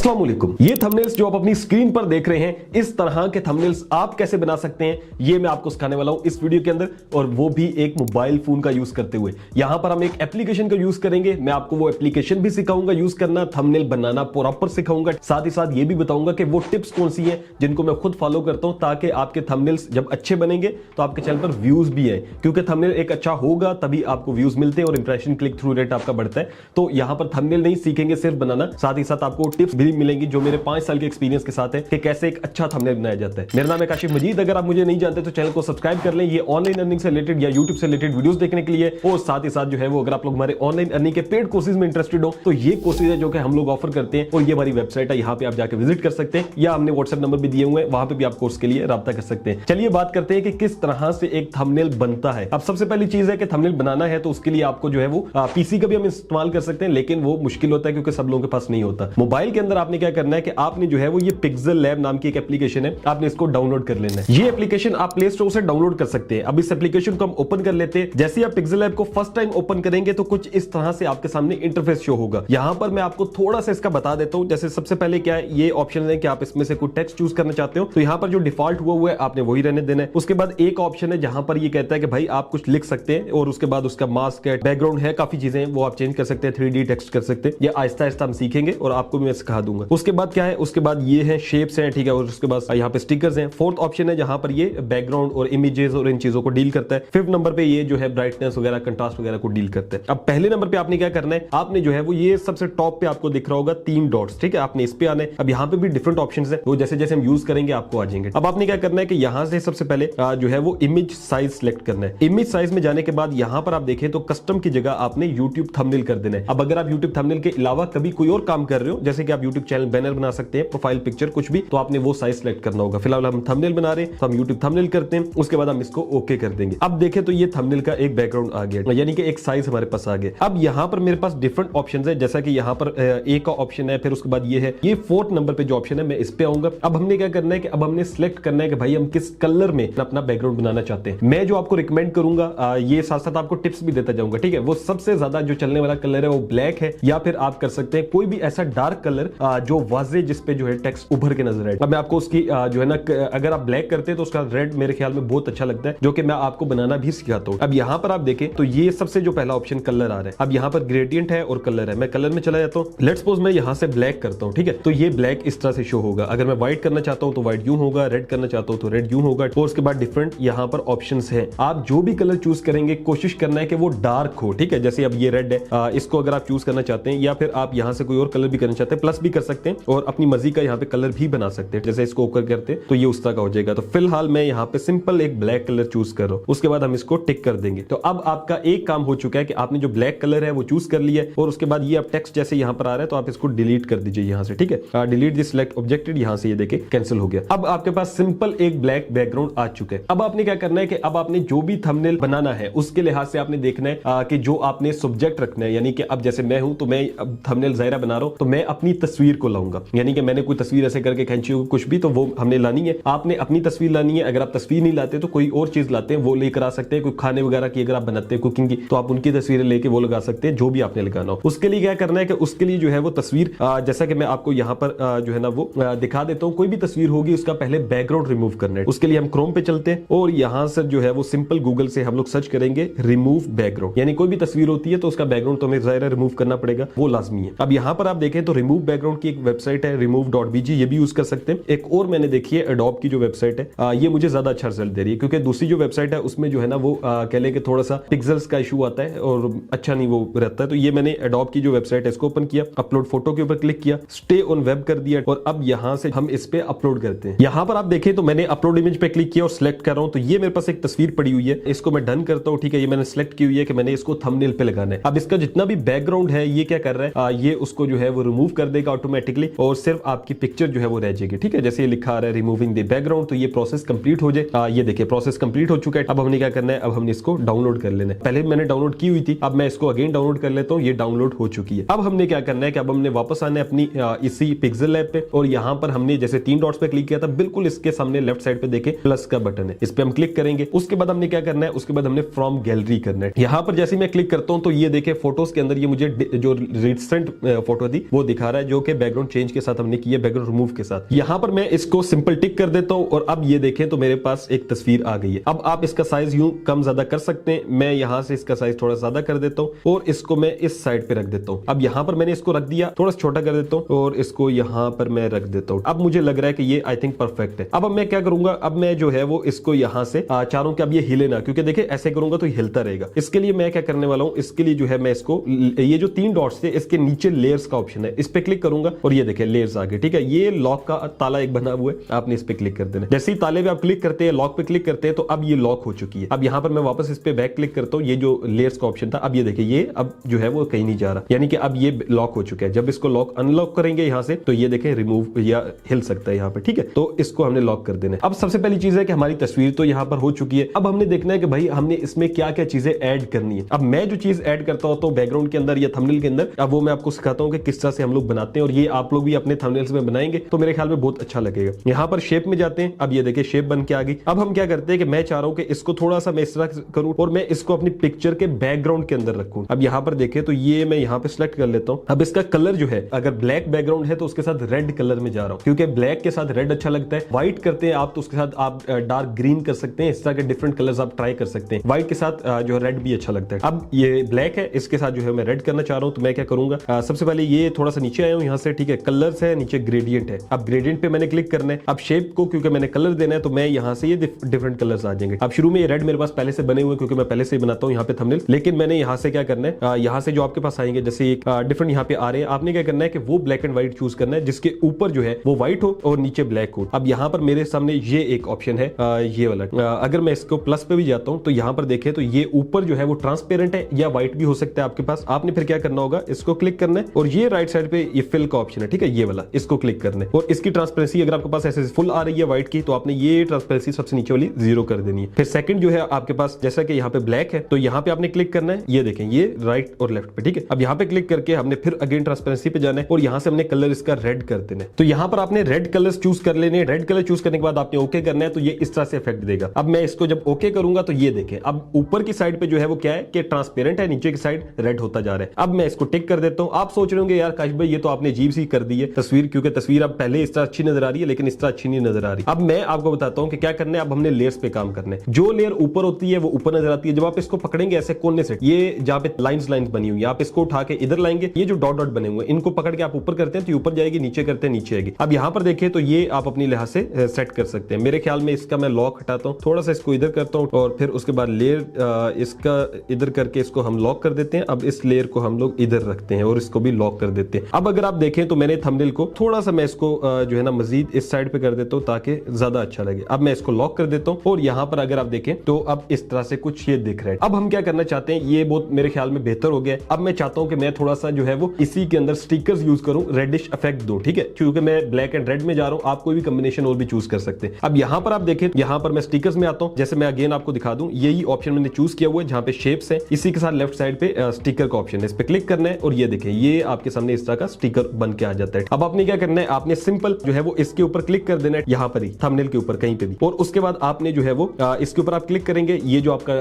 अस्सलाम वालेकुम। ये थंबनेल्स जो आप अपनी स्क्रीन पर देख रहे हैं, इस तरह के थंबनेल्स आप कैसे बना सकते हैं, ये मैं आपको सिखाने वाला हूं इस वीडियो के अंदर, और वो भी एक मोबाइल फोन का यूज करते हुए। यहां पर हम एक एप्लीकेशन का यूज करेंगे। मैं आपको वो एप्लीकेशन भी सिखाऊंगा यूज करना, थंबनेल बनाना प्रॉपर सिखाऊंगा, साथ ही साथ ये भी बताऊंगा कि वो टिप्स कौन सी हैं जिनको मैं खुद फॉलो करता हूं, ताकि आपके थंबनेल्स जब अच्छे बनेंगे तो आपके चैनल पर व्यूज भी है, क्योंकि थंबनेल एक अच्छा होगा तभी आपको व्यूज मिलते हैं और इंप्रेशन क्लिक थ्रू रेट आपका बढ़ता है। तो यहां पर थंबनेल नहीं सीखेंगे सिर्फ बनाना, साथ ही साथ आपको टिप्स भी मिलेंगी जो मेरे 5 साल के एक्सपीरियंस के साथ है कि कैसे एक अच्छा थंबनेल बनाया जाता है। मेरा नाम है काशिफ मजीद। अगर आप मुझे नहीं जानते तो चैनल को सब्सक्राइब कर लें, ये ऑनलाइन अर्निंग से रिलेटेड या यूट्यूब से रिलेटेड वीडियोस देखने के लिए। और साथ ही साथ जो है वो अगर आप लोग हमारे ऑनलाइन अर्निंग के पेड कोर्सेज में इंटरेस्टेड हो तो ये कोर्सेज है जो कि हम लोग ऑफर करते हैं, और ये हमारी वेबसाइट है, यहाँ पे आप जाकर विजिट कर सकते हैं, या हमने व्हाट्सएप नंबर भी दिए हुए हैं, वहां पे भी आप कोर्स के लिए राब्ता कर सकते हैं। चलिए बात करते हैं कि किस तरह से एक थंबनेल बनता है। अब सबसे पहली चीज है कि थंबनेल बनाना है तो उसके लिए आपको जो है वो पीसी का भी हम इस्तेमाल कर सकते हैं, लेकिन वो मुश्किल होता है क्योंकि सब लोगों के पास नहीं होता। मोबाइल के अंदर आपने क्या करना है कि आपने जो है वो ये पिक्सल लैब नाम की एक एप्लीकेशन है, आपने इसको डाउनलोड कर लेना है। ये एप्लीकेशन आप प्ले स्टोर से डाउनलोड कर सकते हैं। अब इस एप्लीकेशन को हम ओपन कर लेते हैं। जैसे आप पिक्सल लैब को फर्स्ट टाइम ओपन करेंगे तो कुछ इस तरह से आपके सामने इंटरफेस शो होगा। यहां पर मैं आपको थोड़ा सा इसका बता देता हूं। जैसे सबसे पहले क्या है, ये ऑप्शन है कि आप इसमें से कोई टेक्स्ट चूज करना चाहते हो तो यहां पर जो डिफॉल्ट हुआ है आपने वही रहने देना है। उसके बाद एक ऑप्शन है जहां पर ये कहता है कि भाई आप कुछ लिख सकते हैं, और उसके बाद उसका मास्क है, बैकग्राउंड है, काफी चीजें वो आप चेंज कर सकते हैं, 3D टेक्स्ट कर सकते हैं। ये आहिस्ता आहिस्ता हम सीखेंगे और आपको भी मैं सिखा दूंगा। उसके बाद क्या है, उसके बाद ये है शेप्स हैं, ठीक है, और उसके बाद यहाँ पे स्टिकर्स हैं। फोर्थ ऑप्शन है जहां पर ये बैकग्राउंड और इमेजेस और इन चीजों को डील करता है। फिफ्थ नंबर पे ये जो है ब्राइटनेस वगैरह, कंट्रास्ट वगैरह को डील करता है। अब पहले नंबर पे आपने क्या करना है, आपने जो है वो ये सबसे टॉप पे आपको दिख रहा होगा 3 डॉट्स, ठीक है, आपने इस पे आना है। अब यहाँ पे भी डिफरेंट ऑप्शंस है, वो जैसे जैसे हम यूज करेंगे आपको आ जाएंगे। अब आपने क्या करना है कि यहाँ से सबसे पहले जो है वो इमेज साइज सिलेक्ट करना है। इमेज साइज में जाने के बाद यहाँ पर आप देखें तो कस्टम की जगह आपने यूट्यूब थंबनेल कर देना है। अब अगर आप यूट्यूब थंबनेल के अलावा कभी कोई और काम कर रहे हो, जैसे कि आप यूट्यूब चैनल बैनर बना सकते हैं, प्रोफाइल पिक्चर कुछ भी, तो आपने वो साइज सिलेक्ट करना होगा। फिलहाल हम थंबनेल बना रहे हैं तो हम यूट्यूब थंबनेल करते हैं, उसके बाद हम इसको ओके कर देंगे। अब देखें तो ये थंबनेल का एक बैकग्राउंड आ गया, यानी कि एक साइज हमारे पास आ गया। अब यहाँ पर मेरे पास डिफरेंट ऑप्शंस है, जैसा कि यहाँ पर ए का ऑप्शन है, फिर उसके बाद ये है, ये फोर्थ नंबर पे जो ऑप्शन है मैं इस पे आऊंगा। अब हमने क्या करना है कि अब हमने सिलेक्ट करना है कि भाई हम किस कलर में अपना बैकग्राउंड बनाना चाहते हैं। मैं जो आपको रिकमेंड करूंगा, ये साथ साथ आपको टिप्स भी देता जाऊंगा, ठीक है। वो सबसे ज्यादा जो चलने वाला कलर है वो ब्लैक है, या फिर आप कर सकते हैं कोई भी ऐसा डार्क कलर जो वाजे जिसपे जो है टेक्स्ट उभर के नजर आए। अब मैं आपको उसकी जो है ना, अगर आप ब्लैक करते हैं तो उसका रेड मेरे ख्याल में बहुत अच्छा लगता है, जो कि मैं आपको बनाना भी सिखाता हूं। अब यहाँ पर आप देखें तो ये सबसे जो पहला ऑप्शन कलर आ रहा है। अब यहाँ पर ग्रेडियंट है और कलर है, मैं कलर में चला जाता हूँ। लेट्स सपोज मैं यहाँ से ब्लैक करता हूँ, ठीक है, तो ये ब्लैक इस तरह से शो होगा। अगर मैं व्हाइट करना चाहता हूँ तो व्हाइट यूं होगा, रेड करना चाहता हूँ तो रेड यूं होगा। और उसके बाद डिफरेंट यहाँ पर ऑप्शंस है। आप जो भी कलर चूज करेंगे कोशिश करना है कि वो डार्क हो, ठीक है। जैसे अब ये रेड है, इसको अगर आप चूज करना चाहते हैं, या फिर आप यहाँ से कोई और कलर भी करना चाहते हैं, प्लस भी कर सकते हैं, और अपनी मर्जी का यहाँ पे कलर भी बना सकते हैं। जैसे इसको ओके करते हैं तो ये उस तरह का हो जाएगा। तो फिलहाल मैं यहाँ पे सिंपल एक ब्लैक कलर चूज कर रहा हूँ, उसके बाद हम इसको टिक कर देंगे। तो अब आपका एक काम हो चुका है कि आपने जो ब्लैक कलर है वो चूज कर लिया है, और उसके बाद ये अब टेक्स्ट जैसे यहाँ पर आ रहा है तो आप इसको डिलीट कर दीजिए यहाँ से, ठीक है। डिलीट दिस सिलेक्ट ऑब्जेक्टेड, यहाँ से ये देखे कैंसिल हो गया। अब आपके पास सिंपल एक ब्लैक बैकग्राउंड आ चुका है। अब आपने क्या करना है कि अब आपने जो भी थंबनेल बनाना है उसके लिहाज से आपने देखना है कि जो आपने सब्जेक्ट रखना है, यानी कि अब जैसे मैं हूं तो मैं अब थंबनेल ज़ाहिरा बना रहा हूं तो मैं अपनी तस्वीर को लाऊंगा, यानी कि मैंने कोई तस्वीर ऐसे करके खींची हो कुछ भी, तो वो हमने लानी है। आपने अपनी तस्वीर लानी है। अगर आप तस्वीर नहीं लाते तो कोई और चीज लाते हैं, वो लेकर आ सकते हैं। कोई खाने वगैरह की अगर आप बनाते हैं कुकिंग की, तो आप उनकी तस्वीरें लेके वो लगा सकते हैं, जो भी आपने लगाना हो। उसके लिए क्या करना है कि उसके लिए जो है वो तस्वीर, जैसा कि मैं आपको यहाँ पर जो है ना वो दिखा देता हूँ। कोई भी तस्वीर होगी उसका पहले बैकग्राउंड रिमूव करना है। उसके लिए हम क्रोम पे चलते हैं और यहाँ से जो है वो सिंपल गूगल से हम लोग सर्च करेंगे रिमूव बैकग्राउंड, यानी कोई भी तस्वीर होती है तो उसका बैकग्राउंड तो हमें ज़ाहिर रिमूव करना पड़ेगा, वो लाजमी है। अब यहाँ पर आप देखें तो रिमूव बैकग्राउंड की एक वेबसाइट है remove.bg, ये भी यूज कर सकते हैं। एक और मैंने देखी है एडोब की जो वेबसाइट है, ये मुझे ज्यादा अच्छा रिजल्ट दे रही है, क्योंकि दूसरी जो वेबसाइट है उसमें जो है ना वो कह ले कि थोड़ा सा पिक्सेल्स का इशू आता है और अच्छा नहीं वो रहता है। तो ये मैंने एडोब की जो वेबसाइट है इसको ओपन किया, अपलोड फोटो के ऊपर क्लिक किया, स्टे ऑन वेब कर दिया, और अब यहाँ से हम इस पे अपलोड करते हैं। यहाँ पर आप देखें तो मैंने अपलोड इमेज पे क्लिक किया और सिलेक्ट कर रहा हूँ, तो ये मेरे पास एक तस्वीर पड़ी हुई है, इसको मैं डन करता हूँ, ठीक है। ये मैंने सिलेक्ट की हुई है कि मैंने इसको थंबनेल पे लगाना है। अब इसका जितना भी बैकग्राउंड है ये क्या कर रहा है, ये उसको जो है वो रिमूव कर देगा ऑटोमेटिकली, और सिर्फ आपकी पिक्चर जो है वो रह जाएगी, ठीक है। जैसे ये लिखा आ रहा है रिमूविंग द बैकग्राउंड, तो ये प्रोसेस कंप्लीट हो जाए। ये देखिए प्रोसेस कंप्लीट हो चुका है। अब हमने क्या करना है, अब हमने इसको डाउनलोड कर लेना है। पहले मैंने डाउनलोड की हुई थी, अब मैं इसको अगेन डाउनलोड कर लेता हूँ, ये डाउनलोड हो चुकी है। अब हमने क्या करना है कि अब हमने वापस आना है अपनी इसी पिक्सल लैब पे, और यहाँ पर हमने जैसे 3 डॉट्स पे क्लिक किया था, बिल्कुल इसके सामने लेफ्ट साइड पे देखे प्लस का बटन है, इस पे हम क्लिक करेंगे। उसके बाद हमने क्या करना है, उसके बाद हमने फ्रॉम गैलरी करना है। यहाँ पर जैसे मैं क्लिक करता हूँ तो ये देखे फोटोज के अंदर ये मुझे जो रिसेंट फोटो थी वो दिखा रहा है, जो कि बैकग्राउंड चेंज के साथ हमने किया, बैकग्राउंड रिमूव के साथ। यहां पर मैं इसको सिंपल टिक कर देता हूं और अब ये देखें तो मेरे पास एक तस्वीर आ गई है। अब आप इसका साइज यूं कम ज्यादा कर सकते हैं। मैं यहां से इसका साइज थोड़ा ज्यादा कर देता हूं और इसको मैं इस साइड पे रख देता हूं। अब यहां पर मैंने इसको रख दिया, थोड़ा छोटा कर देता हूं और इसको यहां पर मैं रख देता हूं। अब मुझे लग रहा है कि ये आई थिंक परफेक्ट है। अब मैं क्या करूंगा, अब मैं जो है वो इसको यहां से चारों के अब ये हिले ना, क्योंकि देखिए ऐसे करूंगा तो हिलता रहेगा। इसके लिए मैं क्या करने वाला हूं, इसके लिए जो है मैं इसको ये जो 3 डॉट्स थे इसके नीचे लेयर्स का ऑप्शन है, इस पे क्लिक करूंगा और ये देखिए लेयर्स आ गए। ठीक है, ये लॉक का ताला एक बना हुआ है, आपने इस पे क्लिक कर देना। जैसे ही ताले पे आप क्लिक करते हैं, लॉक पे क्लिक करते हैं तो अब ये लॉक हो चुकी है। अब यहां पर मैं वापस इस पे बैक क्लिक करता हूं, ये जो लेयर्स का ऑप्शन था, अब ये देखिए ये अब जो है वो कहीं नहीं जा रहा, यानी कि अब ये लॉक हो चुका है। जब इसको लॉक अनलॉक करेंगे यहां से तो ये देखें रिमूव या हिल सकता है यहां पर। ठीक है, तो इसको हमने लॉक कर देना है। अब सबसे पहली चीज है कि हमारी तस्वीर तो यहां पर हो चुकी है। अब हमने देखना है कि भाई हमने इसमें क्या क्या चीजें ऐड करनी है। अब मैं जो चीज ऐड करता हूं तो बैकग्राउंड के अंदर या थंबनेल के अंदर, अब वो मैं आपको सिखाता हूं कि किस तरह से हम लोग बनाते हैं और ये आप लोग भी अपने थंबनेल्स में बनाएंगे तो मेरे ख्याल में बहुत अच्छा लगेगा। यहां पर शेप में जाते हैं, अब ये देखिए शेप बन के आ गई। अब हम क्या करते हैं कि मैं चाह रहा हूं कि इसको थोड़ा सा मैं इस तरह करूं और मैं इसको अपनी पिक्चर के बैकग्राउंड के अंदर रखूं। अब यहां पर देखें तो ये मैं यहां पे सिलेक्ट कर लेता हूं। अब इसका कलर जो है, अगर ब्लैक बैकग्राउंड है तो उसके साथ रेड कलर में जा रहा हूं, क्योंकि ब्लैक के साथ रेड अच्छा लगता है। व्हाइट करते हैं आप तो उसके साथ आप डार्क ग्रीन कर सकते हैं। इस तरह के डिफरेंट कलर्स आप ट्राई कर सकते हैं। व्हाइट के साथ जो रेड भी अच्छा लगता है। अब ये ब्लैक है, इसके साथ जो है मैं रेड करना चाह रहा हूं तो मैं क्या करूंगा, सबसे पहले ये थोड़ा सा नीचे आया हूं यहां से। ठीक है, कलर्स है, नीचे ग्रेडियंट है। अब ग्रेडियंट पे मैंने क्लिक करना है। अब शेप को क्योंकि मैंने कलर देना है तो मैं यहां से ये डिफरेंट कलर्स आ जाएंगे। अब शुरू में ये रेड मेरे पास पहले से बने हुए क्योंकि मैं पहले से ही बनाता हूं यहाँ पे थंबनेल, लेकिन मैंने यहां से क्या करना है, यहां से जो आपके पास आएंगे जैसे एक डिफरेंट यहाँ पे आ रहे हैं, आपने क्या करना है कि वो ब्लैक एंड व्हाइट चूज करना है जिसके ऊपर जो है वो व्हाइट हो और नीचे ब्लैक हो। अब यहाँ पर मेरे सामने ये एक ऑप्शन है, ये वाला। अगर मैं इसको प्लस पे भी जाता हूं तो यहाँ पर देखें तो ये ऊपर जो है वो ट्रांसपेरेंट है या व्हाइट भी हो सकता है आपके पास। आपने फिर क्या करना होगा, इसको क्लिक करना है और ये राइट साइड पे ये फिल का ऑप्शन है। ठीक है, ये वाला, इसको क्लिक करना है और इसकी ट्रांसपेरेंसी अगर आपके पास ऐसे फुल आ रही है व्हाइट की तो आपने ये ट्रांसपेरेंसी सबसे नीचे वाली 0 कर देनी है। फिर सेकंड जो है आपके पास, जैसा कि यहाँ पे ब्लैक है तो यहाँ पे आपने क्लिक करना है, ये देखें ये राइट और लेफ्ट पे। ठीक है, अब यहाँ पे क्लिक करके हमने फिर अगेन ट्रांसपेरेंसी पे जाना है और यहाँ से हमने कलर इसका रेड कर देना है। तो यहाँ पर आपने रेड कलर चूज कर लेने। रेड कलर चूज करने के बाद आपने ओके करना है तो ये इस तरह से इफेक्ट देगा। अब मैं इसको जब ओके करूंगा तो ये देखें अब ऊपर की साइड पे जो है वो क्या है कि ट्रांसपेरेंट है, नीचे की साइड रेड होता जा रहा है। अब मैं इसको टिक कर देता हूं। आप सोच रहे होंगे यार काश भाई ये तो आपने अजीब सी कर दी है तस्वीर, क्योंकि तस्वीर अब पहले इस तरह अच्छी नजर आ रही है लेकिन इस तरह अच्छी नहीं नजर आ रही। अब मैं आपको बताता हूं कि क्या करना है। अब हमने लेयर्स पे काम करना है। जो लेयर ऊपर होती है वो ऊपर नजर आती है। जब आप इसको पकड़ेंगे ऐसे कोने से, ये जहां पे लाइंस बनी हुई है, आप इसको उठा के इधर लाएंगे, ये जो डॉट डॉट बने हुए हैं इनको पकड़ के आप ऊपर करते हैं तो ऊपर जाएगी, नीचे करते हैं नीचे आएगी। अब यहां पर देखें तो ये आप अपनी लिहाज से सेट कर सकते हैं। मेरे ख्याल में इसका मैं लॉक हटाता हूं, थोड़ा सा इसको इधर करता हूं और फिर उसके बाद लेयर इसका इधर करके इसको हम लॉक कर देते हैं। अब इस लेयर को हम लोग इधर रखते हैं और इसको भी लॉक कर देते हैं। अब अगर आप देखें तो मैंने थंबनेल को थोड़ा सा मैं इसको जो है ना मजीद इस साइड पे कर देता हूं ताकि ज्यादा अच्छा लगे। अब मैं इसको लॉक कर देता हूं और यहां पर अगर आप देखें तो अब इस तरह से कुछ ये दिख रहा है। अब हम क्या करना चाहते हैं, ये बहुत मेरे ख्याल में बेहतर हो गया। अब मैं चाहता हूं कि मैं थोड़ा सा जो है वो इसी के अंदर स्टिकर्स यूज करूं, रेडिश इफेक्ट दो। ठीक है, क्योंकि मैं ब्लैक एंड रेड में जा रहा हूं, आप कोई भी कॉम्बिनेशन और भी चूज कर सकते हैं। अब यहां पर आप देखें, यहां पर मैं स्टिकर्स में आता हूं। जैसे मैं अगेन आपको दिखा दूं, यही ऑप्शन मैंने चूज किया हुआ है जहां पे शेप्स है, इसी के साथ लेफ्ट साइड पे स्टिकर का ऑप्शन है, इस पे क्लिक करना है और ये देखें ये आपके सामने इस तरह का स्टिकर बन के आ जाता है। अब आपने क्या करना है, आपने सिंपल जो है वो इसके ऊपर क्लिक कर देना है, यहां पर ही थंबनेल के ऊपर कहीं पे भी, और उसके बाद आपने जो है वो इसके ऊपर आप क्लिक करेंगे, ये जो आपका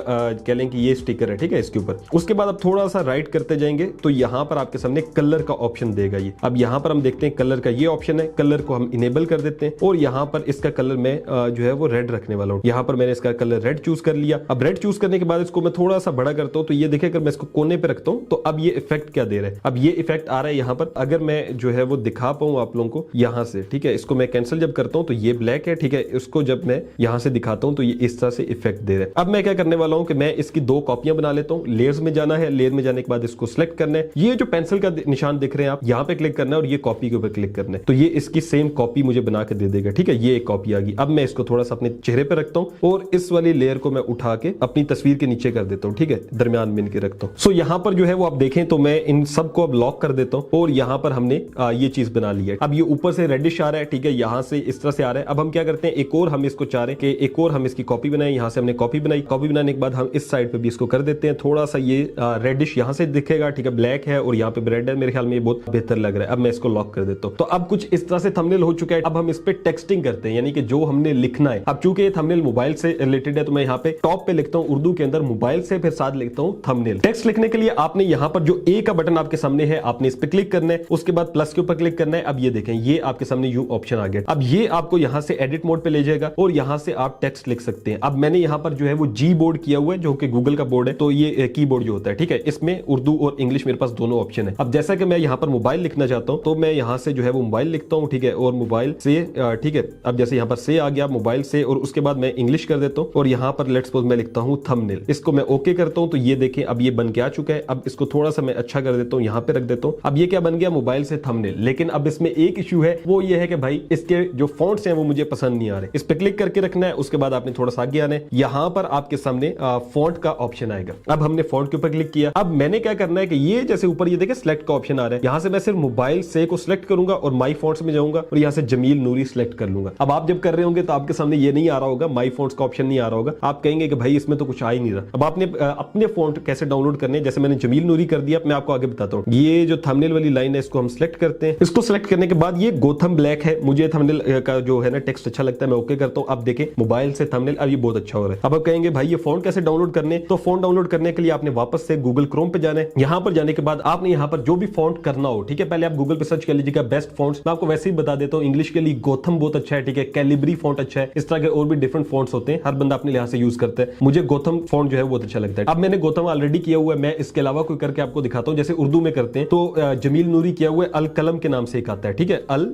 कह लें कि ये स्टिकर है। ठीक है, इसके ऊपर उसके बाद आप थोड़ा सा राइट करते जाएंगे तो यहां पर आपके सामने कलर का ऑप्शन देगा ये। अब यहां पर हम देखते हैं कलर का ये ऑप्शन है, कलर को हम इनेबल कर देते हैं और यहां पर इसका कलर मैं जो है वो रेड रखने वाला हूं। यहां पर मैंने इसका कलर रेड चूज कर लिया। अब रेड चूज करने के बाद इसको मैं थोड़ा सा बड़ा करता हूं तो ये देखिए अगर मैं इसको कोने पे रखता हूं तो अब ये इफेक्ट क्या दे रहा है, अब ये इफेक्ट आ रहा है यहां पर। अगर मैं जो है वो दिखा पाऊं आप लोगों को यहां से, ठीक है, इसको मैं कैंसिल जब करता हूं तो ये ब्लैक है। ठीक है, इसको जब मैं यहां से दिखाता हूं तो ये इस तरह से इफेक्ट दे रहा है। अब मैं क्या करने वाला हूं कि मैं इसकी 2 कॉपियां बना लेता हूं। लेयर्स में जाना है, लेयर में जाने के बाद इसको सिलेक्ट करना है, ये जो पेंसिल का निशान दिख रहे हैं आप यहां पे क्लिक करना है और ये कॉपी के ऊपर क्लिक करना है तो ये इसकी सेम कॉपी मुझे बना के दे देगा। ठीक है, ये एक कॉपी आ गई। अब मैं इसको थोड़ा सा अपने चेहरे पे रखता हूं और इस वाली लेयर को मैं उठा के अपनी तस्वीर के नीचे कर देता हूं। ठीक है, दरमियान में इनके रखता हूं। सो यहां पर जो है वो आप देखें तो मैं इन सबको अब लॉक कर देता हूं और यहां पर हमने ये चीज बना ली है। अब ये ऊपर से रेडिश आ रहा है, ठीक है, यहां से इस तरह से आ रहा है। अब हम क्या करते हैं, एक और हम इसको चाह रहे हैं कि एक और हम इसकी कॉपी बनाए। यहां से हमने कॉपी बनाई, कॉपी बनाने के बाद हम इस साइड पे भी इसको कर देते हैं, थोड़ा सा ये रेडिश यहां से दिखेगा। ठीक है, ब्लैक है और यहां पे रेड है, मेरे ख्याल में ये बहुत बेहतर लग रहा है। अब मैं इसको लॉक कर देता हूं। तो अब कुछ इस तरह से थंबनेल हो चुका है। अब हम इस पे टेक्सटिंग करते हैं, यानी कि जो हमने लिखना है। अब चूंकि ये थंबनेल मोबाइल से रिलेटेड है तो मैं यहाँ पे टॉप पे लिखता हूँ उर्दू के अंदर मोबाइल से, फिर साथ लिखता हूँ थंबनेल। टेक्स्ट लिखने के लिए आपने यहाँ पर जो ए का बटन आपके सामने है आपने इस पे क्लिक करना है। उसके बाद प्लस के ऊपर क्लिक करना है। अब ये देखें, ये आपके सामने यू ऑप्शन आ गया। अब ये आपको यहां से एडिट मोड पे ले जाएगा और यहां से आप टेक्स्ट लिख सकते हैं। अब मैंने यहां पर जो है वो जी बोर्ड किया हुआ है, जो कि गूगल का बोर्ड है, तो ये कीबोर्ड जो होता है, ठीक है, इसमें उर्दू और इंग्लिश मेरे पास दोनों ऑप्शन है। अब जैसा कि मैं यहां पर मोबाइल लिखना चाहता हूं तो मैं यहां से जो है वो मोबाइल लिखता हूं, ठीक है, और मोबाइल से, ठीक है, अब जैसे यहां पर से आ गया मोबाइल से, और उसके बाद मैं इंग्लिश कर देता हूं और यहां पर लेट्स सपोज मैं लिखता हूं थंबनेल। इसको मैं ओके करता हूं तो ये देखें अब ये बन के आ चुका है। अब इसको थोड़ा सा मैं अच्छा कर देता हूं, यहां पे रख देता हूं। अब ये क्या बन गया, मोबाइल से थंबनेल। लेकिन अब इसमें एक इशू है, वो ये है कि भाई इसके जो फॉन्ट्स हैं वो मुझे पसंद नहीं आ रहे। इस पे क्लिक करके रखना है, उसके बाद आपने थोड़ा सा आगे आना है, यहां पर आपके सामने फॉन्ट का ऑप्शन आएगा। अब हमने फॉन्ट के ऊपर क्लिक किया। अब मैंने क्या करना है कि ये जैसे ऊपर ये देखें सिलेक्ट का ऑप्शन आ रहा है, यहां से मैं सिर्फ मोबाइल से को सिलेक्ट करूंगा और माई फॉन्ट्स में जाऊंगा और यहां से जमील नूरी सिलेक्ट कर लूंगा। अब आप जब कर रहे होंगे तो आपके सामने ये नहीं आ रहा होगा, माई फॉन्ट्स का ऑप्शन नहीं आ रहा होगा। आप कहेंगे कि भाई इसमें तो कुछ आ ही नहीं रहा। अब आपने अपने फॉन्ट कैसे डाउनलोड करने, जैसे मैंने जमील नूरी कर दिया, मैं आपको आगे बताता हूं। ये जो थंबनेल वाली लाइन है इसको हम सिलेक्ट करते हैं। इसको सिलेक्ट करने के बाद ये गोथम ब्लैक है, मुझे थंबनेल का जो है ना टेक्स्ट अच्छा लगता है, मैं ओके करता हूं। अब देखें मोबाइल से थंबनेल, अब ये बहुत अच्छा हो रहा है। अब आप कहेंगे भाई ये फॉन्ट कैसे डाउनलोड करने, तो फॉन्ट डाउनलोड करने के लिए आपने वापस से गूगल क्रोम पे जाना है। यहां पर जाने के बाद आपने यहां पर जो भी फॉन्ट करना हो, ठीक है, पहले आप गूगल पे सर्च कर लीजिएगा बेस्ट फॉन्ट्स। मैं आपको वैसे ही बता देता हूं, इंग्लिश के लिए गोथम बहुत अच्छा है, ठीक है, कैलिब्री फॉन्ट अच्छा है, इस तरह के और भी डिफरेंट फॉन्ट्स होते हैं, हर बंदा अपने लिहाज से यूज करता है। मुझे गोथम फॉन्ट जो है बहुत अच्छा लगता है। अब मैंने गोथम ऑलरेडी किया हुआ है, मैं इसके अलावा कोई करके आपको दिखाता हूं। जैसे उर्दू में करते हैं तो जमील नूरी किया हुआ है, अल कलम के नाम से एक आता है, ठीक है, अल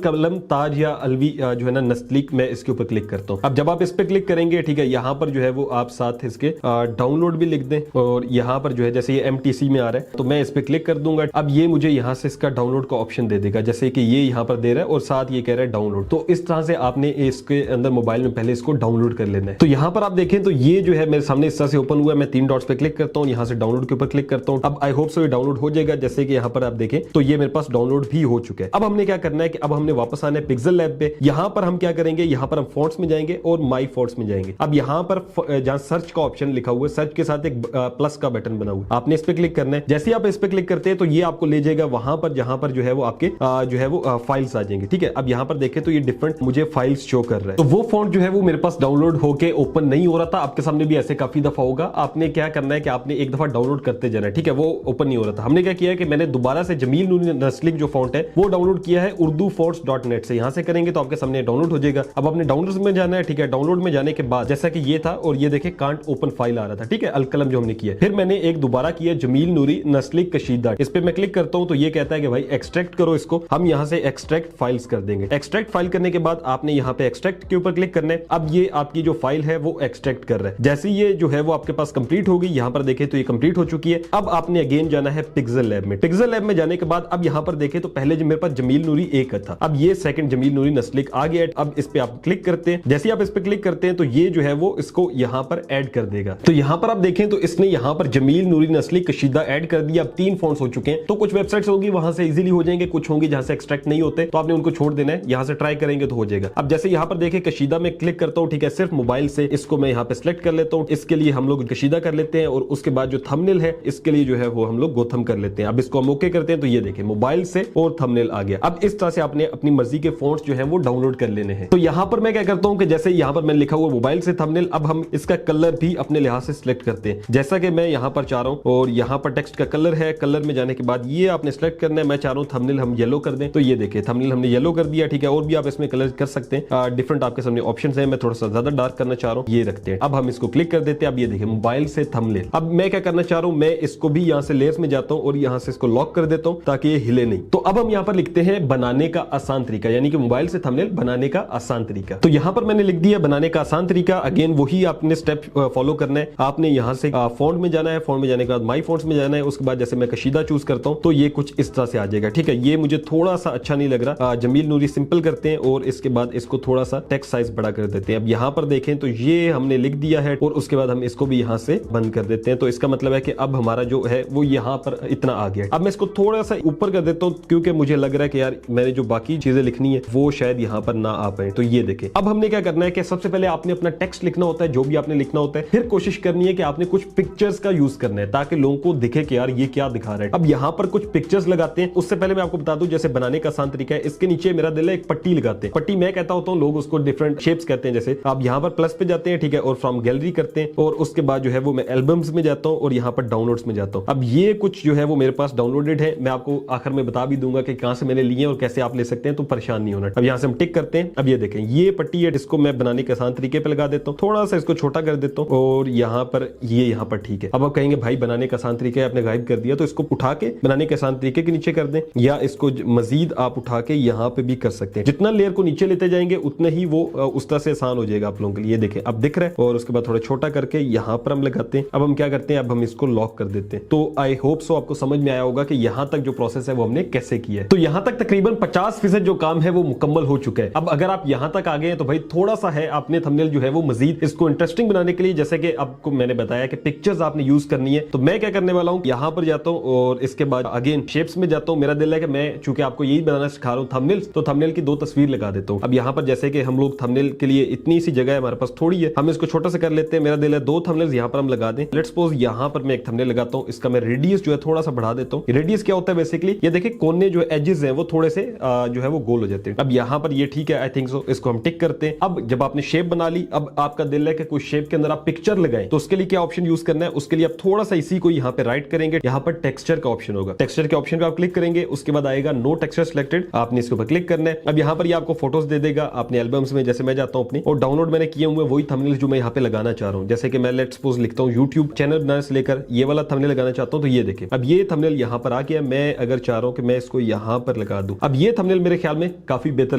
कलम ताज या अलवी जो है ना नस्लिक, मैं इसके ऊपर क्लिक करता हूं। अब जब आप इस पे क्लिक करेंगे, ठीक है, यहां पर जो है वो आप साथ इसके डाउनलोड भी लिख दें और यहां पर जो है जैसे ये MTC में आ रहा है तो मैं इस पे क्लिक कर दूंगा। अब ये मुझे यहां से इसका डाउनलोड का ऑप्शन दे देगा, जैसे कि ये यहां पर दे रहा है और साथ ये कह रहा है डाउनलोड। तो इस तरह से आपने इसके अंदर मोबाइल में पहले इसको डाउनलोड कर लेना है। तो यहां पर आप देखें तो ये जो है मेरे सामने इस तरह से ओपन हुआ है। मैं 3 डॉट्स पे क्लिक करता हूं, यहां से डाउनलोड के ऊपर क्लिक करता हूं। अब आई होप सो ये डाउनलोड हो जाएगा। जैसे कि यहां पर आप देखें तो ये मेरे पास डाउनलोड भी हो चुका है। अब हमने क्या करना है कि अब हमने वापस आना है पिक्सल लैब पे। यहां पर हम क्या करेंगे, यहां पर हम फॉन्ट्स में जाएंगे और माई फॉन्ट्स में जाएंगे। अब यहां पर जहां सर्च का ऑप्शन लिखा हुआ है, सर्च के साथ एक प्लस का बटन बना हुआ है, आपने इस पे क्लिक करना है। जैसे ही आप इस पे क्लिक करते हैं तो ये आपको ले जाएगा वहां पर जहां पर जो है वो आपके जो है वो फाइल्स आ जाएंगे, ठीक है। अब यहां पर देखें तो ये डिफरेंट मुझे फाइल्स शो कर रहा है। तो वो फॉन्ट जो है वो मेरे पास डाउनलोड होके ओपन नहीं हो रहा था। आपके सामने भी ऐसे काफी दफा होगा। आपने क्या करना है कि आपने एक दफा डाउनलोड करते जाना है, ठीक है, वो ओपन नहीं हो रहा था। हमने क्या किया है कि मैंने दोबारा से जमील नूरी नस्लिक जो फॉन्ट है वो डाउनलोड किया है urdufonts.net से। यहां से करेंगे तो आपके सामने डाउनलोड हो जाएगा। अब आपने डाउनलोड्स में जाना है, ठीक है। डाउनलोड में जाने के बाद जैसा कि ये था और ये देखें कांट ओपन फाइल आ रहा था, ठीक है, अलकलम जो हमने किया। फिर मैंने एक दोबारा किया जमील नूरी नस्लिक कशीदा, इस पे मैं क्लिक करता हूं तो ये कहता है कि भाई एक्सट्रैक्ट करो इसको। हम यहां से एक्सट्रैक्ट फाइल्स कर देंगे। एक्सट्रैक्ट फाइल करने के बाद आपने यहां पे एक्सट्रैक्ट के ऊपर क्लिक करना है। अब ये आपकी जो फाइल है वो एक्सट्रैक्ट कर रहा है। जैसे ये जो है वो आपके पास कंप्लीट होगी, यहां पर देखें तो ये कंप्लीट हो चुकी है। अब आपने अगेन जाना है पिक्सल लैब में। पिक्सल लैब में जाने के बाद अब यहां पर देखें तो पहले जो मेरे पास जमील नूरी एक था, अब ये सेकंड जमील नूरी नस्लिक आ गया। अब इस पे आप क्लिक करते हैं। जैसे आप इस पे क्लिक करते हैं तो ये जो है वो इसको यहां पर ऐड कर देगा। तो यहां पर आप देखें तो इसने यहां पर जमील नूरी नस्लिक कशीदा ऐड कर दिया। अब 3 फॉन्ट्स हो चुके हैं। तो कुछ वेबसाइट्स होगी वहां से इजीली हो जाएंगे, कुछ होंगी जहां से एक्सट्रैक्ट नहीं होते, तो आपने उनको छोड़ देना है। यहां से ट्राई करेंगे तो हो जाएगा। अब जैसे यहां पर देखें कशीदा में क्लिक करता हूं, ठीक है, सिर्फ मोबाइल से इसको मैं यहां पे सिलेक्ट कर लेता हूं। इसके लिए हम लोग कशीदा कर लेते हैं और उसके बाद जो थंबनेल है इसके लिए जो है वो हम लोग गोथम कर लेते हैं। अब इसको हम ओके करते हैं तो ये देखें मोबाइल से और थंबनेल आ गया। अब इस तरह से आपने अपनी मर्जी के फॉन्ट्स जो है वो डाउनलोड कर लेने हैं। तो यहां पर मैं क्या करता हूं कि जैसे यहां पर मैंने लिखा हुआ मोबाइल से थंबनेल, अब हम इसका कलर भी अपने लिहाज से सिलेक्ट करते हैं, जैसा कि मैं यहां पर चाह रहा हूं। और यहां पर टेक्स्ट का कलर है, कलर में जाने के बाद ये आपने सिलेक्ट करना है। मैं चाह रहा हूं थंबनेल हम येलो कर दें, तो ये देखिए थंबनेल हमने येलो कर दिया, ठीक है। और भी आप इसमें कलर कर सकते हैं, डिफरेंट आपके सामने ऑप्शंस हैं। मैं थोड़ा सा ज्यादा डार्क करना चाह रहा हूं, ये रखते हैं। अब हम इसको क्लिक कर देते हैं। अब ये देखिए मोबाइल से थंबनेल। अब मैं क्या करना चाह रहा हूं, मैं इसको भी यहां से लेयर्स में जाता हूं और यहां से इसको लॉक कर देता हूं ताकि ये हिले नहीं। तो अब हम यहां पर लिखते हैं बनाने का आसान तरीका, यानी कि मोबाइल से थंबनेल बनाने का आसान तरीका। तो यहां पर मैंने लिख दिया बनाने का आसान तरीका। अगेन वही आपने स्टेप फॉलो करना है। आपने यहां से फॉन्ट में जाना है, फॉन्ट में जाने के बाद माई फॉन्ट्स में जाना है। उसके बाद जैसे मैं कशीदा चूज करता हूं तो ये कुछ इस तरह से आ जाएगा, ठीक है। ये मुझे थोड़ा सा अच्छा नहीं लग रहा। जमील नूरी सिंपल करते हैं और इसके बाद इसको थोड़ा सा टेक्स्ट साइज बड़ा कर देते हैं। अब यहां पर देखें तो ये हमने लिख दिया है और उसके बाद हम इसको भी यहां से बंद कर देते हैं। तो इसका मतलब है कि अब हमारा जो है वो यहां पर इतना आ गया। अब मैं इसको थोड़ा सा ऊपर कर देता हूं क्योंकि मुझे लग रहा है कि यार मैंने जो बाकी चीजें लिखनी है वो शायद यहां पर ना आ पाए। तो ये देखें, अब हमने क्या करना है कि सबसे पहले आपने अपना टेक्स्ट लिखना होता है, जो भी आपने लिखना होता है। फिर कोशिश करनी है कि आपने कुछ पिक्चर्स का यूज करना है ताकि लोगों को दिखे कि यार ये क्या दिखा रहा है। अब यहां पर कुछ पिक्चर्स लगाते हैं। उससे पहले मैं आपको बता दूं, जैसे बनाने का आसान तरीका है, इसके नीचे मेरा दिल है एक पट्टी लगाते हैं। पट्टी मैं कहता होता हूं, लोग उसको डिफरेंट शेप्स कहते हैं। जैसे आप यहां पर प्लस पे जाते हैं, ठीक है, और फ्रॉम गैलरी करते हैं और उसके बाद जो है वो मैं एल्बम्स में जाता हूं और यहां पर डाउनलोड्स में जाता हूं। अब ये कुछ जो है वो मेरे पास डाउनलोडेड है। मैं आपको आखिर में बता भी दूंगा कि कहां से मैंने लिए और कैसे आप ले सकते हैं, तो परेशान नहीं होना। अब यहां से हम टिक करते हैं। अब ये देखें, ये पट्टी है, इसको मैं बनाने के आसान तरीके पे लगा देता हूं, थोड़ा सा इसको छोटा कर देता हूं और यहां पर ये यहां पर ठीक है। अब आप कहेंगे भाई बनाने का आसान तरीका है, आपने गायब कर दिया, तो इसको उठा के बनाने के आसान तरीके के नीचे कर दें, या इसको मजीद आप उठा के यहां पे भी कर सकते हैं। जितना लेयर को नीचे लेते जाएंगे उतने ही वो उस तरह से आसान हो जाएगा आप लोगों के लिए। देखें अब दिख रहा है, और उसके बाद थोड़ा छोटा करके यहां पर हम लगाते हैं। अब हम क्या करते हैं, अब हम इसको लॉक कर देते हैं। तो आई होप सो आपको समझ में आया होगा कि यहां तक जो प्रोसेस है वो हमने कैसे किया है। तो यहां तक तकरीबन 50% जो काम है वो मुकम्मल हो चुका है। अब अगर आप यहां तक आ गए हैं तो भाई थोड़ा सा है, आपने थंबनेल जो है वो मजीद इसको इंटरेस्टिंग बनाने के लिए, जैसे कि आपको मैंने बताया कि पिक्चर्स आपने यूज करनी है, तो मैं क्या करने वाला हूं, यहां पर जाता हूं और इसके बाद अगेन शेप्स में जाता हूं। मेरा दिल है कि मैं चूंकि आपको यही बनाना सिखा रहा हूं थंबनेल्स, तो थंबनेल की 2 तस्वीर लगा देता हूं। अब यहां पर जैसे कि हम लोग थंबनेल के लिए इतनी सी जगह है हमारे पास, थोड़ी है, हम इसको छोटा सा कर लेते हैं। मेरा दिल है 2 थंबनेल्स यहां पर हम लगा दें। लेट्स सपोज यहां पर मैं एक थंबनेल लगाता हूं, इसका मैं रेडियस जो है थोड़ा सा बढ़ा देता हूं। रेडियस क्या होता है बेसिकली, ये देखिए कोने जो एजेस हैं वो थोड़े से जो है वो गोल हो जाते हैं। अब यहां पर ये ठीक है, आई थिंक सो, इसको हम टिक करते हैं। अब जब आपने शेप बना ली, अब आपका दिल है कि कोई शेप के अंदर आप पिक्चर लगाएं, तो उसके लिए क्या ऑप्शन यूज करना है, उसके लिए आप थोड़ा सा इसी को यहां पे राइट करेंगे, यहां पर टेक्सचर का ऑप्शन होगा, टेक्सचर के ऑप्शन पे आप क्लिक करेंगे, उसके बाद आएगा नो टेक्सचर सिलेक्टेड, आपने इसके ऊपर क्लिक करना है। अब यहां पर ये आपको फोटोज दे देगा अपने एल्बम्स में, जैसे मैं जाता हूं अपनी, और डाउनलोड मैंने किए हुए वही थंबनेल्स जो मैं यहां पे लगाना चाह रहा हूं। जैसे कि मैं लेट्स सपोज लिखता हूं YouTube चैनल बनाने से लेकर ये वाला थंबनेल लगाना चाहता हूं, तो ये देखें अब ये थंबनेल यहां पर आ गया। मैं अगर चाह रहा हूं कि मैं इसको यहां पर लगा दूं, अब ये थंबनेल मेरे ख्याल में काफी बेहतर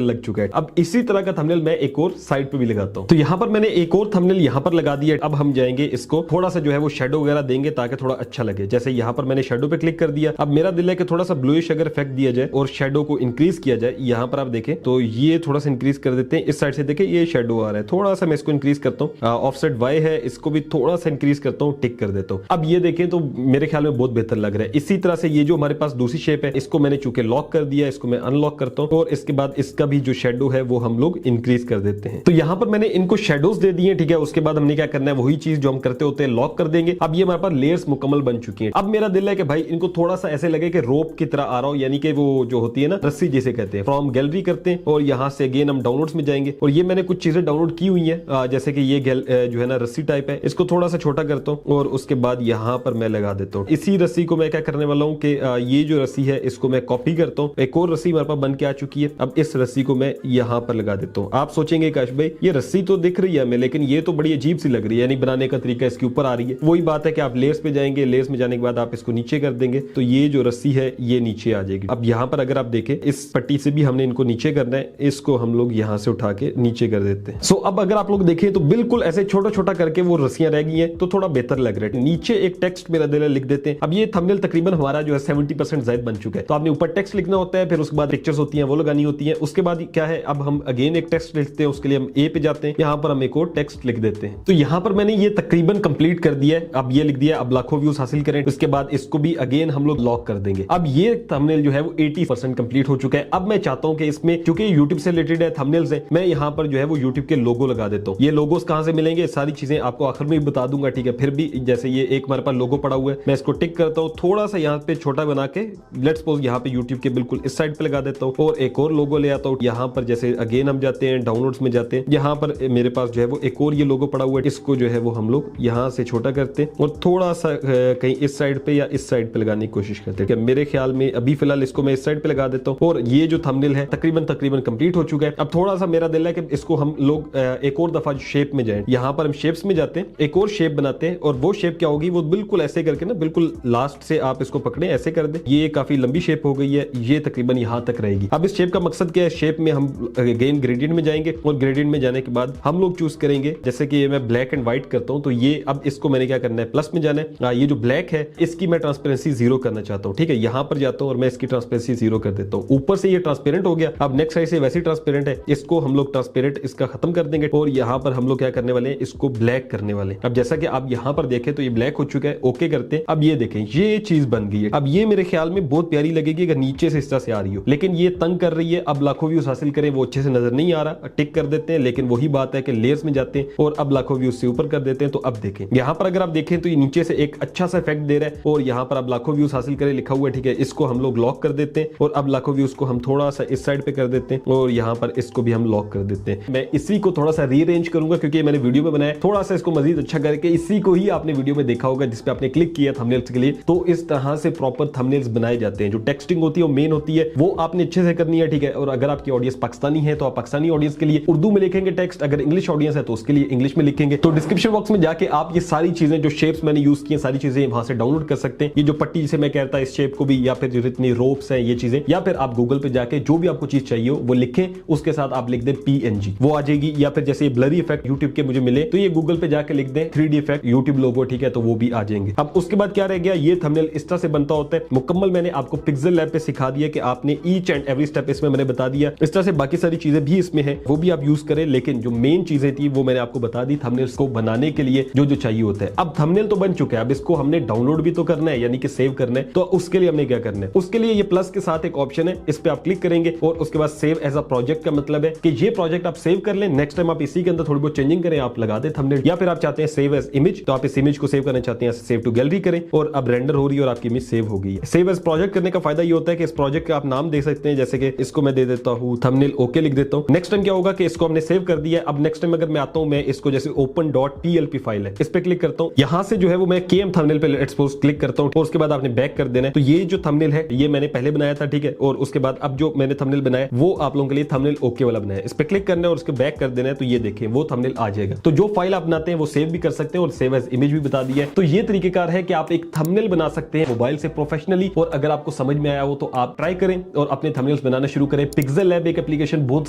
लग चुका है। अब इसी तरह का थंबनेल मैं एक और साइड पे भी लगाता हूं, तो यहां पर मैंने एक और थंबनेल यहां पर लगा दिया। अब हम जाएंगे, इसको थोड़ा सा जो है वो शेडो वगैरह देंगे ताकि थोड़ा अच्छा लगे। जैसे यहां पर मैंने शेडो पे क्लिक कर दिया। अब मेरा दिल है कि थोड़ा सा ब्लूइश अगर इफेक्ट दिया जाए और शेडो को इंक्रीज किया जाए, यहां पर आप देखें तो ये थोड़ा सा इंक्रीज कर देते हैं। इस साइड से देखें ये शेडो आ रहा है, थोड़ा सा मैं इसको इंक्रीज करता हूं। ऑफसेट वाई है, इसको भी थोड़ा सा इंक्रीज करता हूं, टिक कर देता हूं। अब ये देखें तो मेरे ख्याल में बहुत बेहतर लग रहा है। इसी तरह से ये जो हमारे पास दूसरी शेप है, इसको मैंने चूंकि लॉक कर दिया, इसको मैं अनलॉक करता हूं और इसके बाद इसका भी जो शेडो है वो हम लोग इंक्रीज कर देते हैं। तो यहां पर मैंने इनको शेडोज दे दिए, ठीक है। उसके बाद हमने क्या करना है, वही चीज जो हम करते होते हैं, लॉक कर देंगे। अब ये हमारे पास लेयर्स मुकम्मल बन चुकी हैं। अब मेरा दिल है कि भाई इनको थोड़ा सा ऐसे लगे कि रोप की तरह आ रहा हो, यानी कि वो जो होती है ना रस्सी जिसे कहते हैं। फ्रॉम गैलरी करते हैं और यहां से अगेन हम डाउनलोड्स में जाएंगे और ये मैंने कुछ चीजें डाउनलोड की हुई है, जैसे कि ये जो है ना रस्सी टाइप है, इसको थोड़ा सा छोटा करता हूं और उसके बाद यहां पर मैं लगा देता हूं। इसी रस्सी को मैं क्या करने वाला हूं कि ये जो रस्सी है इसको मैं कॉपी करता हूं। एक और रस्सी हमारे पास बन के आ चुकी है। अब इस रस्सी को मैं यहां पर लगा देता हूं। आप सोचेंगे काश भाई ये रस्सी तो दिख रही है हमें, लेकिन ये तो बड़ी अजीब सी लग रही है, यानी बनाने का तरीका इसके ऊपर आ रही है। वही बात है कि आप लेयर्स पे जाएंगे, लेयर्स में जाने के बाद आप इसको नीचे कर देंगे तो ये जो रस्सी है ये नीचे आ जाएगी। अब यहां पर अगर आप देखें इस पट्टी से भी हमने इनको नीचे करना है, इसको हम लोग यहां से उठा के नीचे कर देते हैं। सो अब अगर आप लोग देखें तो बिल्कुल ऐसे छोटा छोटा करके वो रस्सियां रह गई हैं, तो थोड़ा बेहतर लग रहा है। नीचे एक टेक्स्ट मेरा दिल है लिख देते हैं। अब ये थंबनेल तकरीबन हमारा जो है 70% ज़ायद बन चुका है। तो आपने ऊपर टेक्स्ट लिखना होता है, फिर उसके बाद पिक्चर्स होती हैं वो लगानी होती है। उसके बाद क्या है, अब हम अगेन एक टेक्स्ट लिखते हैं, उसके लिए हम ए पे जाते हैं, यहाँ पर हम एक और टेक्स्ट लिख देते हैं। तो यहाँ पर मैंने ये तकरीबन कंप्लीट कर दिया है। अब ये लिख दिया, अब लाखों व्यूज हासिल करें। उसके बाद इसको भी अगेन हम लोग लॉक कर देंगे। अब ये थंबनेल जो है वो 80% कंप्लीट हो चुका है। अब मैं चाहता हूं कि इसमें क्योंकि यूट्यूब से रिलेटेड है, थंबनेल्स है, मैं यहाँ पर जो है वो यूट्यूब के लोगो लगा देता हूँ। ये लोगोस कहां से मिलेंगे, सारी चीजें आपको आखिर में बता दूंगा, ठीक है। फिर भी जैसे ये एक हमारे पास लोगो पड़ा हुआ है, मैं इसको टिक करता हूँ, थोड़ा सा यहाँ पे छोटा बना के लेट्स सपोज यहाँ पे यूट्यूब के बिल्कुल इस साइड पे लगा देता हूँ और एक और लोगो ले आता हूँ। यहाँ पर जैसे अगेन हम जाते हैं डाउनलोड्स में जाते हैं, यहाँ पर मेरे पास जो है वो एक और ये लोगो पड़ा हुआ है, इसको जो है वो हम लोग यहाँ से छोटा करते हैं और थोड़ा सा कहीं इस साइड पे या इस साइड पे लगाने की कोशिश करते हैं। मेरे ख्याल में अभी फिलहाल इसको मैं इस साइड पे लगा देता हूँ और ये जो थंबनेल है तकरीबन कंप्लीट हो चुका है। अब थोड़ा सा मेरा दिल है कि इसको हम लोग एक और दफा शेप में जाएं। यहाँ पर हम शेप्स में जाते हैं, एक और शेप बनाते हैं और वो शेप क्या होगी, वो बिल्कुल ऐसे करके ना बिल्कुल लास्ट से आप इसको पकड़े, ऐसे कर दे। ये काफी लंबी शेप हो गई है, ये तकरीबन यहाँ तक रहेगी। अब इस शेप का मकसद क्या है, शेप में हम अगेन ग्रेडियंट में जाएंगे और ग्रेडियंट में जाने के बाद हम लोग चूज करेंगे, जैसे कि मैं ब्लैक एंड व्हाइट करता हूँ, तो ये अब इसको मैंने क्या करना है, प्लस में जाना है। ये जो ब्लैक है इसकी मैं ट्रांसपेरेंसी 0 करना चाहता हूँ, ठीक है। यहाँ पर जाता हूँ और मैं इसकी ट्रांसपेरेंसी 0 कर देता हूँ। ऊपर से ये ट्रांसपेरेंट हो गया। अब नेक्स्ट साइड से वैसे ट्रांसपेरेंट है, इसको हम लोग ट्रांसपेरेंट इसका खत्म कर देंगे और यहाँ पर हम लोग क्या करने वाले हैं, इसको ब्लैक करने वाले। अब जैसा कि आप यहाँ पर देखें तो ये ब्लैक हो चुका है, ओके करते हैं। अब ये देखें ये चीज बन गई है। अब ये मेरे ख्याल में बहुत प्यारी लगेगी अगर नीचे से इस तरह से आ रही हो, लेकिन ये तंग कर रही है। अब लाखों व्यूज हासिल करें वो अच्छे से नजर नहीं आ रहा, टिक कर देते हैं। लेकिन वही बात है कि लेयर्स में जाते हैं और अब लाखों व्यूज से ऊपर कर देते हैं। तो अब देखें यहाँ पर अगर आप देखें तो ये नीचे से एक अच्छा सा इफेक्ट दे रहा है और यहाँ पर अब लाखों व्यूज हासिल करें लिखा हुआ है, ठीक है। इसको हम लोग लॉक कर देते हैं और अब लाखों व्यूज को हम थोड़ा सा इस साइड पे कर देते हैं और यहाँ पर इसको भी हम लॉक कर देते हैं। मैं इसी को थोड़ा सा रीअरेंज करूंगा क्योंकि मैंने वीडियो में बनाया, थोड़ा सा इसको मजीद अच्छा करके। इसी को ही आपने वीडियो में देखा होगा जिसपे आपने क्लिक किया थंबनेल्स के लिए। तो इस तरह से प्रॉपर थंबनेल्स बनाए बनाए जाते हैं। जो टेक्सटिंग होती है वो मेन होती है, वो आपने अच्छे से करनी है, ठीक है। और अगर आपकी ऑडियंस पाकिस्तानी है तो आप पाकिस्तानी ऑडियंस के लिए उर्दू में लिखेंगे टेक्स्ट, अगर इंग्लिश ऑडियंस है तो उसके लिए इंग्लिश में लिखेंगे। तो डिस्क्रिप्शन बॉक्स में जाके आप ये सारी चीजें, जो शेप्स मैंने यूज की सारी चीजें वहां से डाउनलोड कर सकते हैं। ये जो पट्टी जिसे मैं कहता है इस शेप को भी, या फिर जो जितनी रोप्स है ये चीजें, या फिर आप गूगल पे जाके जो भी आपको चीज चाहिए हो वो लिखें, उसके साथ आप लिख दें PNG, वो आ जाएगी। या फिर जैसे ब्लरी इफेक्ट यूट्यूब के मुझे मिले तो ये गूगल पे जाके लिख दें 3D इफेक्ट यूट्यूब लोगो, ठीक है, तो वो भी आ जाएंगे। अब उसके बाद क्या रह गया, ये थंबनेल इस तरह से बनता होता है मुकम्मल। मैंने आपको पिक्सेल लैब पे सिखा दिया कि आपने ईच एंड एवरी स्टेप इसमें मैंने बता दिया। इस तरह से बाकी सारी चीजें भी इसमें है, वो भी आप यूज करें, लेकिन जो मेन चीजें थी वो मैंने आपको बता दी थंबनेल्स को बनाने के लिए जो जो चाहिए होता है। अब थंबनेल तो बन चुका है, अब इसको हमने डाउनलोड भी तो करना है, यानी कि सेव करना है। तो उसके लिए हमने क्या करना है, उसके लिए ये प्लस के साथ एक ऑप्शन है, इस पे आप क्लिक करेंगे और उसके बाद सेव एज अ प्रोजेक्ट का मतलब है कि ये प्रोजेक्ट आप सेव कर लें, नेक्स्ट टाइम आप इसी के अंदर थोड़ी बहुत चेंजिंग करें, आप लगा दें थंबनेल। या फिर आप चाहते हैं सेव एज इमेज, तो आप इस इमेज को सेव करना चाहते हैं, सेव टू गैलरी करें और अब रेंडर हो रही है और आपकी इमेज सेव हो गई है। सेव एज प्रोजेक्ट करने का फायदा ये होता है कि इस प्रोजेक्ट का आप नाम दे सकते हैं, जैसे कि इसको मैं दे देता हूं थंबनेल ओके लिख देता हूं। नेक्स्ट टाइम क्या होगा कि इसको हमने सेव कर दिया, अब नेक्स्ट टाइम अगर मैं आता हूं, मैं इसको जैसे open.plp फाइल है, इस पे क्लिक करता हूं, यहां से जो है वो मैं KM थंबनेल पे लेट्स सपोज क्लिक करता हूं और उसके बाद आपने बैक कर देना है। तो ये जो थंबनेल है ये मैंने पहले बनाया था, ठीक है, और उसके बाद अब जो मैंने थंबनेल बनाया वो आप लोगों के लिए थंबनेल ओके वाला बनाया है, इस पे क्लिक करना है और उसके बैक कर देना है। तो ये देखिए वो थंबनेल आ जाएगा। तो जो फाइल आप बनाते हैं वो सेव भी कर सकते हैं और सेव एज इमेज भी बता दिया है। तो ये तरीकेकार है कि आप एक थंबनेल बना सकते हैं मोबाइल से प्रोफेशनली, और अगर आपको समझ में आया हो तो आप ट्राई करें और अपने थंबनेल्स बनाना शुरू करें। पिक्सेल लैब एक एप्लीकेशन बहुत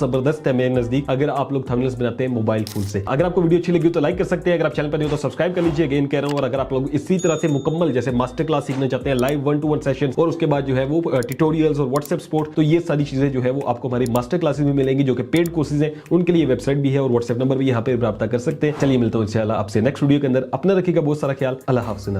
जबरदस्त है मेरे नजदीक, अगर आप लोग थंबनेल्स बनाते हैं मोबाइल फोन से। अगर आपको वीडियो अच्छी लगी तो लाइक कर सकते हैं, अगर आप चैनल पर नहीं हो तो सब्सक्राइब कर लीजिए, अगेन कह रहा हूं। और अगर आप लोग इसी तरह से मुकम्मल जैसे मास्टर क्लास सीखना चाहते हैं, लाइव 1-to-1 सेशन, और उसके बाद जो है वो ट्यूटोरियल्स और व्हाट्सएप सपोर्ट, तो ये सारी चीजें जो है वो आपको हमारी मास्टर क्लासेस में मिलेंगी, जो कि पेड कोर्सेज हैं। उनके लिए वेबसाइट भी है और व्हाट्सएप नंबर भी यहाँ पे प्राप्त कर सकते हैं। चलिए मिलता हूं इंशाल्लाह आपसे नेक्स्ट वीडियो के अंदर। अपना रखिएगा बहुत सारा ख्याल। अल्लाह हाफ़िज़।